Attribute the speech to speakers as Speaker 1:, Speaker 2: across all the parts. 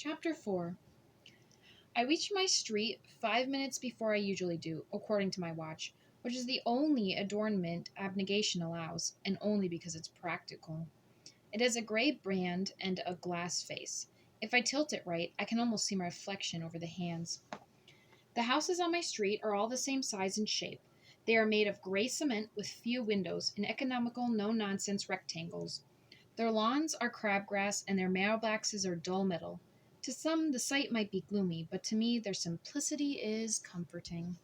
Speaker 1: Chapter 4. I reached my street 5 minutes before I usually do, according to my watch, which is the only adornment abnegation allows, and only because it's practical. It has a gray band and a glass face. If I tilt it right, I can almost see my reflection over the hands. The houses on my street are all the same size and shape. They are made of gray cement with few windows in economical, no-nonsense rectangles. Their lawns are crabgrass and their mailboxes are dull metal. To some, the sight might be gloomy, but to me, their simplicity is comforting.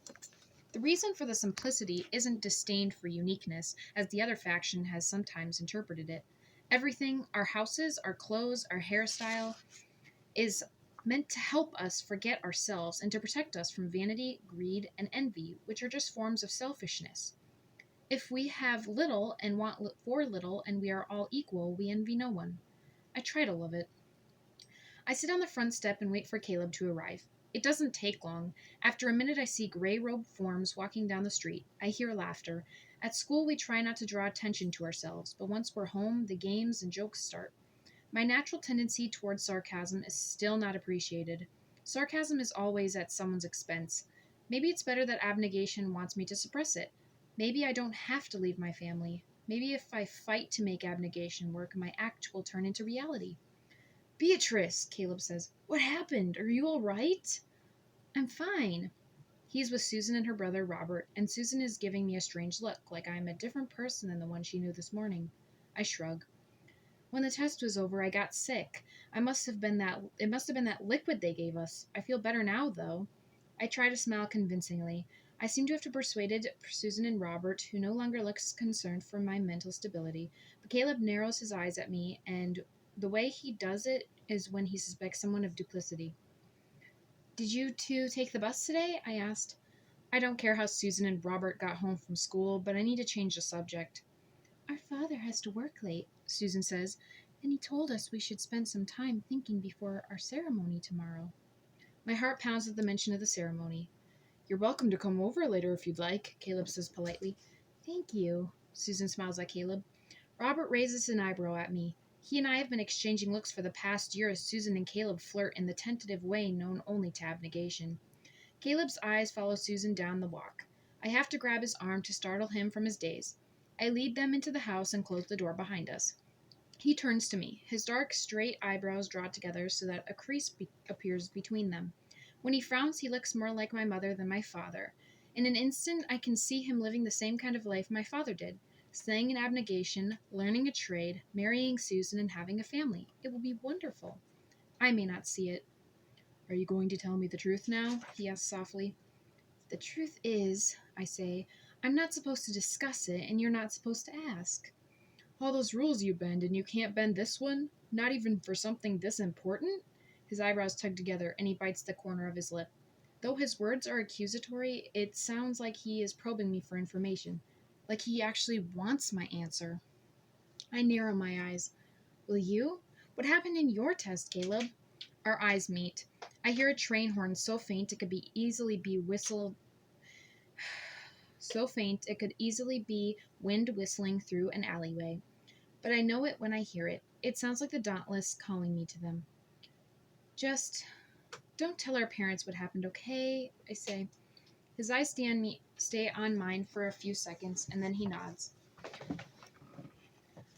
Speaker 1: The reason for the simplicity isn't disdain for uniqueness, as the other faction has sometimes interpreted it. Everything, our houses, our clothes, our hairstyle, is meant to help us forget ourselves and to protect us from vanity, greed, and envy, which are just forms of selfishness. If we have little and want for little and we are all equal, we envy no one. I try to love it. I sit on the front step and wait for Caleb to arrive. It doesn't take long. After a minute, I see gray-robed forms walking down the street. I hear laughter. At school, we try not to draw attention to ourselves, but once we're home, the games and jokes start. My natural tendency towards sarcasm is still not appreciated. Sarcasm is always at someone's expense. Maybe it's better that abnegation wants me to suppress it. Maybe I don't have to leave my family. Maybe if I fight to make abnegation work, my act will turn into reality. Beatrice, Caleb says. What happened? Are you all right? I'm fine. He's with Susan and her brother Robert, and Susan is giving me a strange look, like I am a different person than the one she knew this morning. I shrug. When the test was over, I got sick. It must have been that liquid they gave us. I feel better now, though. I try to smile convincingly. I seem to have persuaded Susan and Robert, who no longer looks concerned for my mental stability, but Caleb narrows his eyes at me, and the way he does it is when he suspects someone of duplicity. Did you two take the bus today? I asked. I don't care how Susan and Robert got home from school, but I need to change the subject. Our father has to work late, Susan says, and he told us we should spend some time thinking before our ceremony tomorrow. My heart pounds at the mention of the ceremony. You're welcome to come over later if you'd like, Caleb says politely. Thank you, Susan smiles at Caleb. Robert raises an eyebrow at me. He and I have been exchanging looks for the past year as Susan and Caleb flirt in the tentative way known only to abnegation. Caleb's eyes follow Susan down the walk. I have to grab his arm to startle him from his daze. I lead them into the house and close the door behind us. He turns to me. His dark, straight eyebrows draw together so that a crease appears between them. When he frowns, he looks more like my mother than my father. In an instant, I can see him living the same kind of life my father did, staying in abnegation, learning a trade, marrying Susan, and having a family. It will be wonderful. I may not see it. Are you going to tell me the truth now? He asks softly. The truth is, I say, I'm not supposed to discuss it, and you're not supposed to ask. All those rules you bend, and you can't bend this one? Not even for something this important? His eyebrows tug together, and he bites the corner of his lip. Though his words are accusatory, it sounds like he is probing me for information. Like he actually wants my answer. I narrow my eyes. Will you? What happened in your test, Caleb? Our eyes meet. I hear a train horn so faint it could easily be wind whistling through an alleyway. But I know it when I hear it. It sounds like the Dauntless calling me to them. Just don't tell our parents what happened, okay? I say. His eyes stay on mine for a few seconds, and then he nods.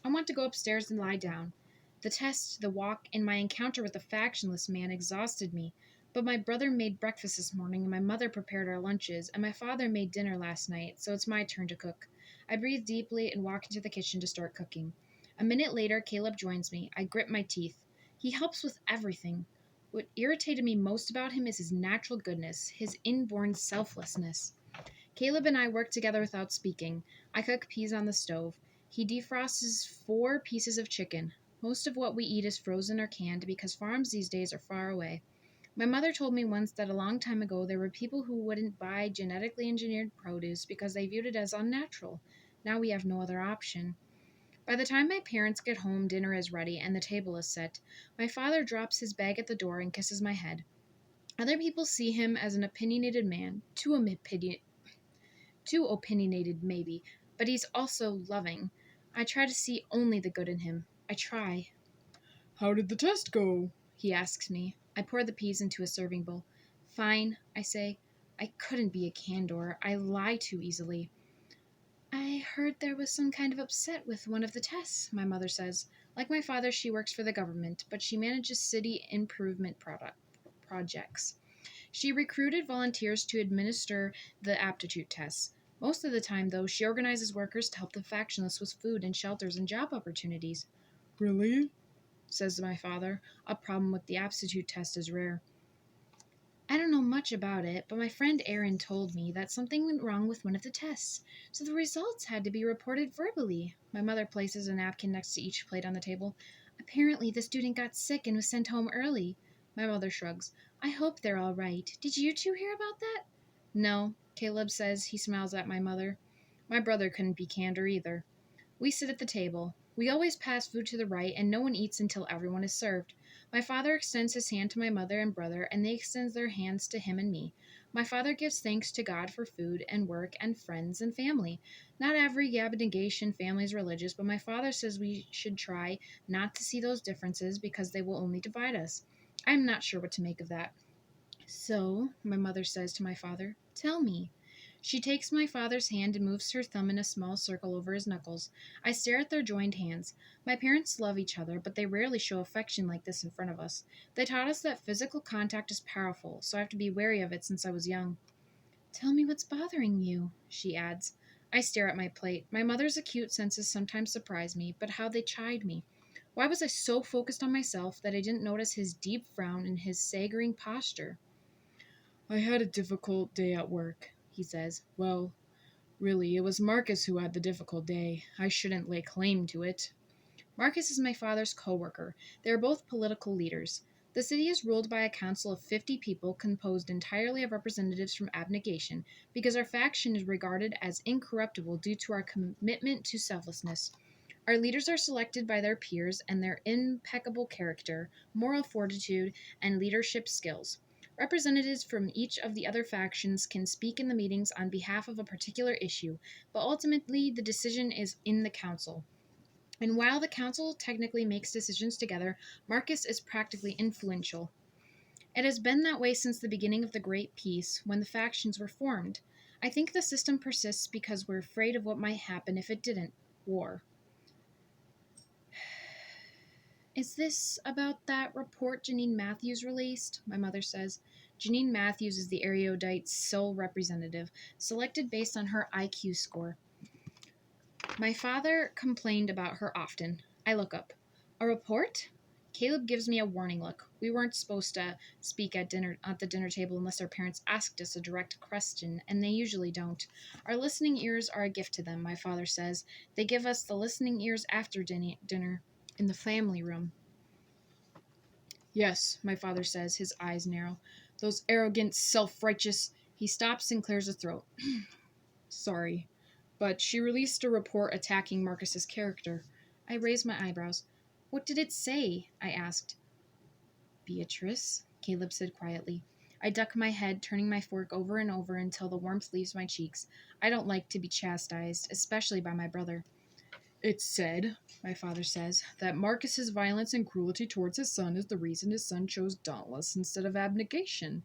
Speaker 1: I want to go upstairs and lie down. The test, the walk, and my encounter with the factionless man exhausted me. But my brother made breakfast this morning, and my mother prepared our lunches, and my father made dinner last night, so it's my turn to cook. I breathe deeply and walk into the kitchen to start cooking. A minute later, Caleb joins me. I grit my teeth. He helps with everything. What irritated me most about him is his natural goodness, his inborn selflessness. Caleb and I work together without speaking. I cook peas on the stove. He defrosts 4 pieces of chicken. Most of what we eat is frozen or canned because farms these days are far away. My mother told me once that a long time ago there were people who wouldn't buy genetically engineered produce because they viewed it as unnatural. Now we have no other option. By the time my parents get home, dinner is ready and the table is set. My father drops his bag at the door and kisses my head. Other people see him as an opinionated man, too opinionated maybe, but he's also loving. I try to see only the good in him. I try. How did the test go? He asks me. I pour the peas into a serving bowl. Fine, I say. I couldn't be a candor. I lie too easily. I heard there was some kind of upset with one of the tests, my mother says. Like my father, she works for the government, but she manages city improvement projects. She recruited volunteers to administer the aptitude tests. Most of the time, though, she organizes workers to help the factionless with food and shelters and job opportunities. Really? Says my father. A problem with the aptitude test is rare. I don't know much about it, but my friend Erin told me that something went wrong with one of the tests, so the results had to be reported verbally. My mother places a napkin next to each plate on the table. Apparently, the student got sick and was sent home early. My mother shrugs. I hope they're all right. Did you two hear about that? No, Caleb says. He smiles at my mother. My brother couldn't be candor either. We sit at the table. We always pass food to the right, and no one eats until everyone is served. My father extends his hand to my mother and brother, and they extend their hands to him and me. My father gives thanks to God for food and work and friends and family. Not every abnegation family is religious, but my father says we should try not to see those differences because they will only divide us. I am not sure what to make of that. So, my mother says to my father, tell me. She takes my father's hand and moves her thumb in a small circle over his knuckles. I stare at their joined hands. My parents love each other, but they rarely show affection like this in front of us. They taught us that physical contact is powerful, so I have to be wary of it since I was young. Tell me what's bothering you, she adds. I stare at my plate. My mother's acute senses sometimes surprise me, but how they chide me. Why was I so focused on myself that I didn't notice his deep frown and his sagging posture? I had a difficult day at work, he says. Well, really, it was Marcus who had the difficult day. I shouldn't lay claim to it. Marcus is my father's co-worker. They are both political leaders. The city is ruled by a council of 50 people composed entirely of representatives from abnegation because our faction is regarded as incorruptible due to our commitment to selflessness. Our leaders are selected by their peers and their impeccable character, moral fortitude, and leadership skills. Representatives from each of the other factions can speak in the meetings on behalf of a particular issue, but ultimately the decision is in the council. And while the council technically makes decisions together, Marcus is practically influential. It has been that way since the beginning of the Great Peace, when the factions were formed. I think the system persists because we're afraid of what might happen if it didn't. War. Is this about that report Janine Matthews released? My mother says. Janine Matthews is the erudite's sole representative, selected based on her IQ score. My father complained about her often. I look up. A report? Caleb gives me a warning look. We weren't supposed to speak at the dinner table unless our parents asked us a direct question, and they usually don't. Our listening ears are a gift to them, my father says. They give us the listening ears after dinner in the family room. Yes, my father says, his eyes narrow. Those arrogant, self-righteous... He stops and clears his throat. Sorry, but she released a report attacking Marcus's character. I raised my eyebrows. What did it say? I asked. Beatrice, Caleb said quietly. I duck my head, turning my fork over and over until the warmth leaves my cheeks. I don't like to be chastised, especially by my brother. It said, my father says, that Marcus's violence and cruelty towards his son is the reason his son chose dauntless instead of abnegation.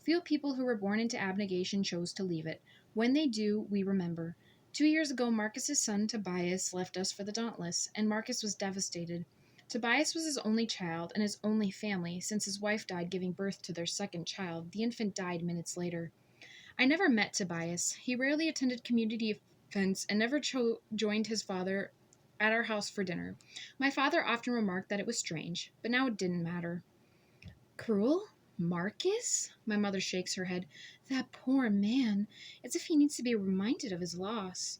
Speaker 1: Few people who were born into abnegation chose to leave it. When they do, we remember. 2 years ago, Marcus's son Tobias left us for the dauntless, and Marcus was devastated. Tobias was his only child and his only family, since his wife died giving birth to their second child. The infant died minutes later. I never met Tobias. He rarely attended community events and never joined his father at our house for dinner. My father often remarked that it was strange, but now it didn't matter. Cruel? Marcus? My mother shakes her head. That poor man. As if he needs to be reminded of his loss.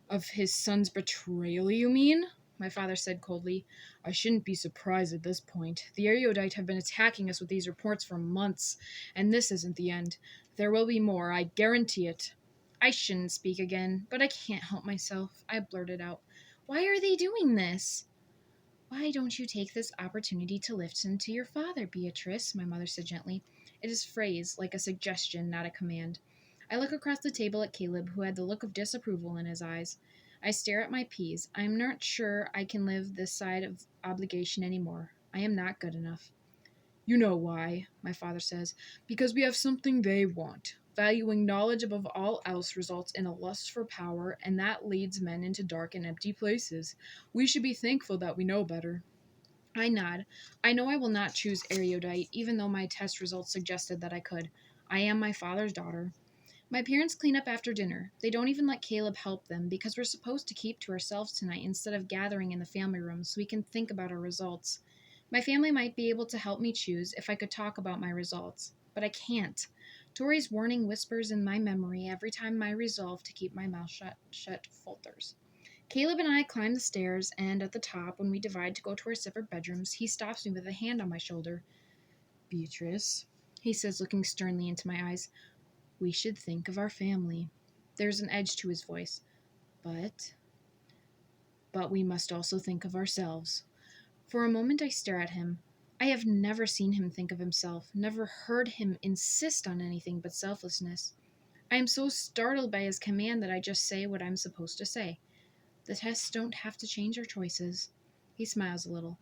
Speaker 1: Of his son's betrayal, you mean? My father said coldly. I shouldn't be surprised at this point. The erudite have been attacking us with these reports for months, and this isn't the end. There will be more, I guarantee it. I shouldn't speak again, but I can't help myself. I blurted out. Why are they doing this? Why don't you take this opportunity to listen to your father, Beatrice? My mother said gently. It is phrased like a suggestion, not a command. I look across the table at Caleb, who had the look of disapproval in his eyes. I stare at my peas. I am not sure I can live this side of obligation anymore. I am not good enough. You know why, my father says. Because we have something they want. Valuing knowledge above all else results in a lust for power, and that leads men into dark and empty places. We should be thankful that we know better. I nod. I know I will not choose erudite, even though my test results suggested that I could. I am my father's daughter. My parents clean up after dinner. They don't even let Caleb help them because we're supposed to keep to ourselves tonight instead of gathering in the family room so we can think about our results. My family might be able to help me choose if I could talk about my results, but I can't. Tori's warning whispers in my memory every time I resolve to keep my mouth shut falters. Caleb and I climb the stairs, and at the top, when we divide to go to our separate bedrooms, he stops me with a hand on my shoulder. Beatrice, he says, looking sternly into my eyes, we should think of our family. There's an edge to his voice. But we must also think of ourselves. For a moment I stare at him. I have never seen him think of himself, never heard him insist on anything but selflessness. I am so startled by his command that I just say what I'm supposed to say. The tests don't have to change our choices. He smiles a little.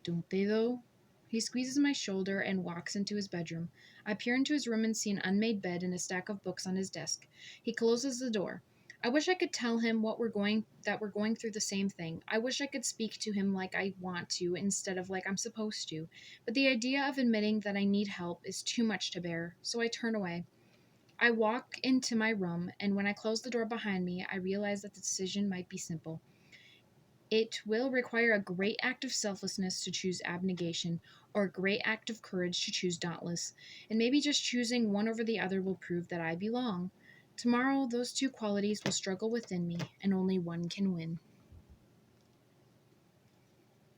Speaker 1: Don't they, though? He squeezes my shoulder and walks into his bedroom. I peer into his room and see an unmade bed and a stack of books on his desk. He closes the door. I wish I could tell him that we're going through the same thing. I wish I could speak to him like I want to instead of like I'm supposed to. But the idea of admitting that I need help is too much to bear, so I turn away. I walk into my room, and when I close the door behind me, I realize that the decision might be simple. It will require a great act of selflessness to choose abnegation, or a great act of courage to choose dauntless, and maybe just choosing one over the other will prove that I belong. Tomorrow, those two qualities will struggle within me, and only one can win.